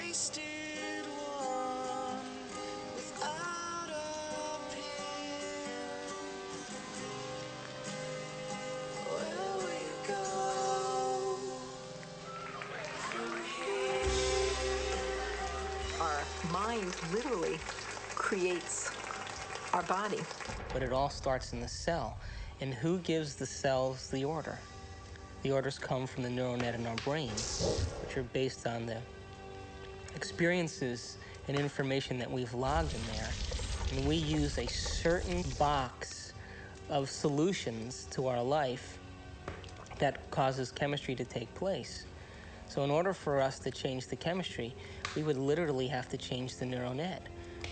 wasted one without a pin. Where we go from here. Our mind literally creates our body. But it all starts in the cell. And who gives the cells the order? The orders come from the neural net in our brains, which are based on the experiences and information that we've logged in there. And we use a certain box of solutions to our life that causes chemistry to take place. So in order for us to change the chemistry, we would literally have to change the neural net,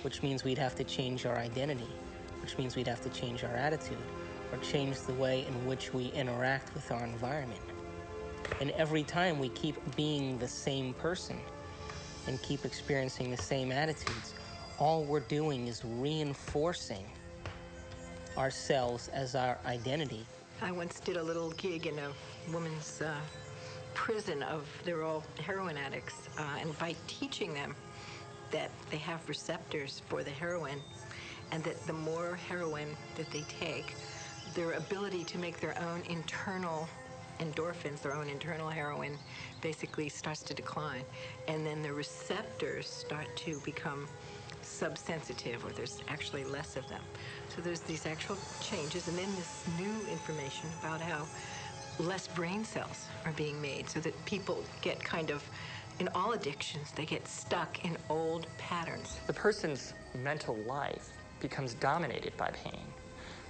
which means we'd have to change our identity, which means we'd have to change our attitude, or change the way in which we interact with our environment. And every time we keep being the same person and keep experiencing the same attitudes, all we're doing is reinforcing ourselves as our identity. I once did a little gig in a woman's prison they're all heroin addicts, and by teaching them that they have receptors for the heroin, and that the more heroin that they take, their ability to make their own internal endorphins, their own internal heroin, basically starts to decline. And then the receptors start to become subsensitive, or there's actually less of them. So there's these actual changes, and then this new information about how less brain cells are being made, so that people get kind of, in all addictions, they get stuck in old patterns. The person's mental life becomes dominated by pain,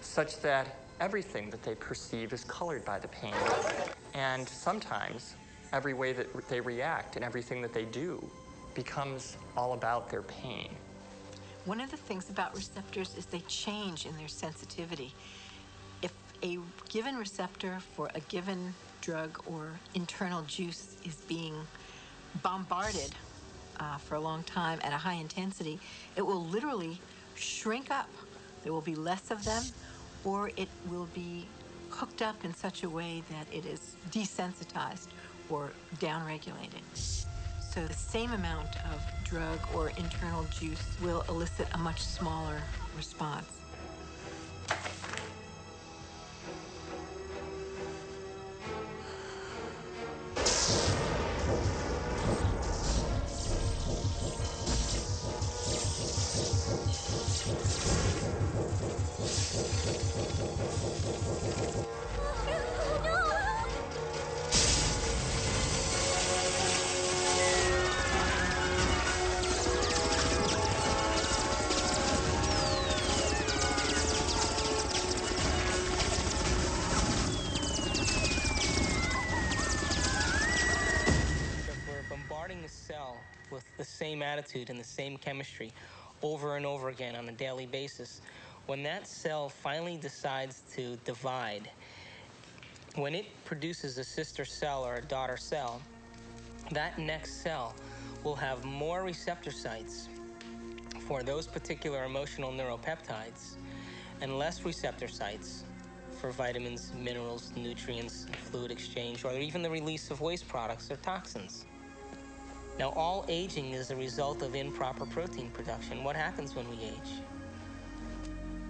such that everything that they perceive is colored by the pain. And sometimes every way that they react and everything that they do becomes all about their pain. One of the things about receptors is they change in their sensitivity. If a given receptor for a given drug or internal juice is being bombarded for a long time at a high intensity, it will literally shrink up. There will be less of them, or it will be hooked up in such a way that it is desensitized or downregulated. So the same amount of drug or internal juice will elicit a much smaller response. The cell with the same attitude and the same chemistry over and over again on a daily basis, when that cell finally decides to divide, when it produces a sister cell or a daughter cell, that next cell will have more receptor sites for those particular emotional neuropeptides and less receptor sites for vitamins, minerals, nutrients, fluid exchange, or even the release of waste products or toxins. Now, all aging is a result of improper protein production. What happens when we age?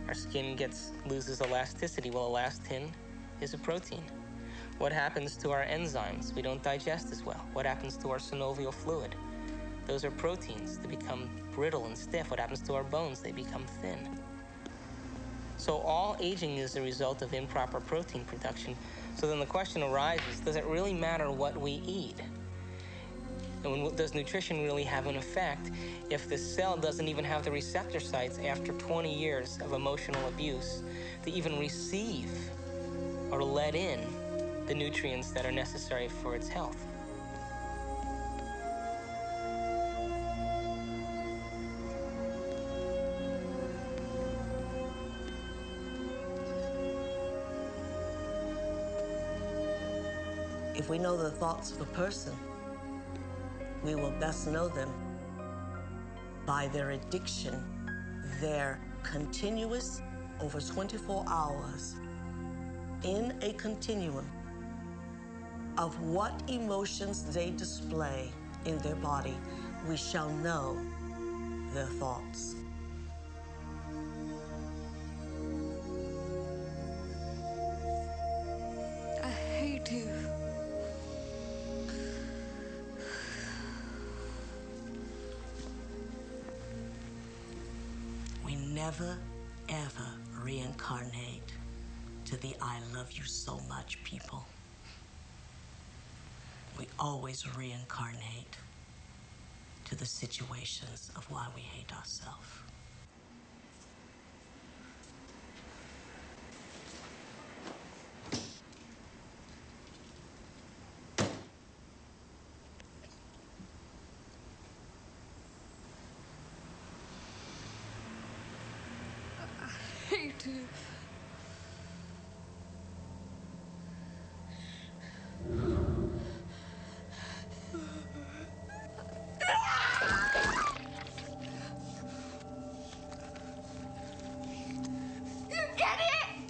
Our skin loses elasticity. Well, elastin is a protein. What happens to our enzymes? We don't digest as well. What happens to our synovial fluid? Those are proteins. They become brittle and stiff. What happens to our bones? They become thin. So all aging is a result of improper protein production. So then the question arises, does it really matter what we eat? And does nutrition really have an effect if the cell doesn't even have the receptor sites after 20 years of emotional abuse to even receive or let in the nutrients that are necessary for its health? If we know the thoughts of a person, we will best know them by their addiction, their continuous, over 24 hours, in a continuum of what emotions they display in their body we shall know their thoughts. I hate you. We never, ever reincarnate to the I love you so much people. We always reincarnate to the situations of why we hate ourselves. I hate you. You idiot!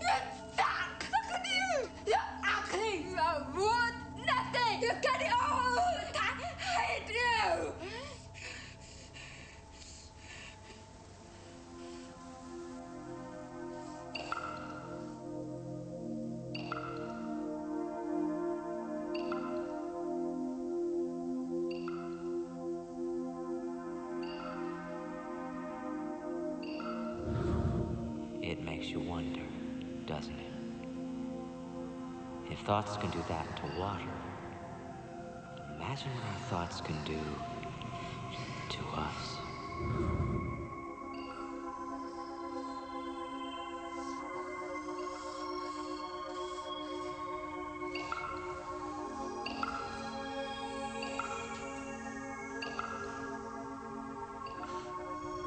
You suck! Look at you! You're ugly! You're worth nothing! You get it all! I hate you! It makes you wonder, doesn't it? If thoughts can do that to water, imagine what our thoughts can do to us.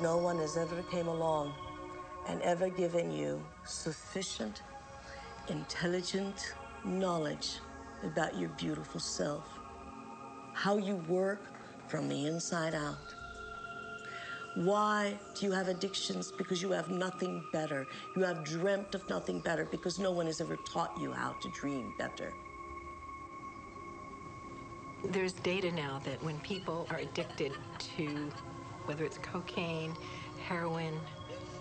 No one has ever came along and ever given you sufficient, intelligent knowledge about your beautiful self, how you work from the inside out. Why do you have addictions? Because you have nothing better. You have dreamt of nothing better because no one has ever taught you how to dream better. There's data now that when people are addicted to whether it's cocaine, heroin,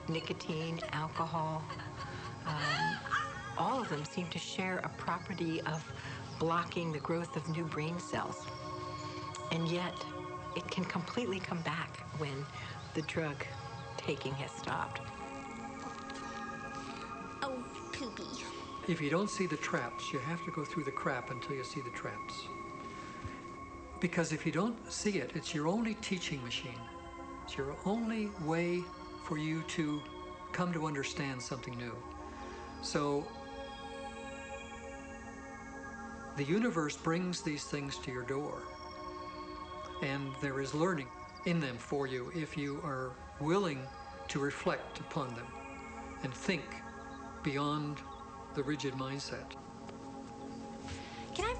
nicotine, alcohol, all of them seem to share a property of blocking the growth of new brain cells. And yet, it can completely come back when the drug taking has stopped. Oh, poopy. If you don't see the traps, you have to go through the crap until you see the traps. Because if you don't see it, it's your only teaching machine. It's your only way for you to come to understand something new. So the universe brings these things to your door, and there is learning in them for you if you are willing to reflect upon them and think beyond the rigid mindset. Can I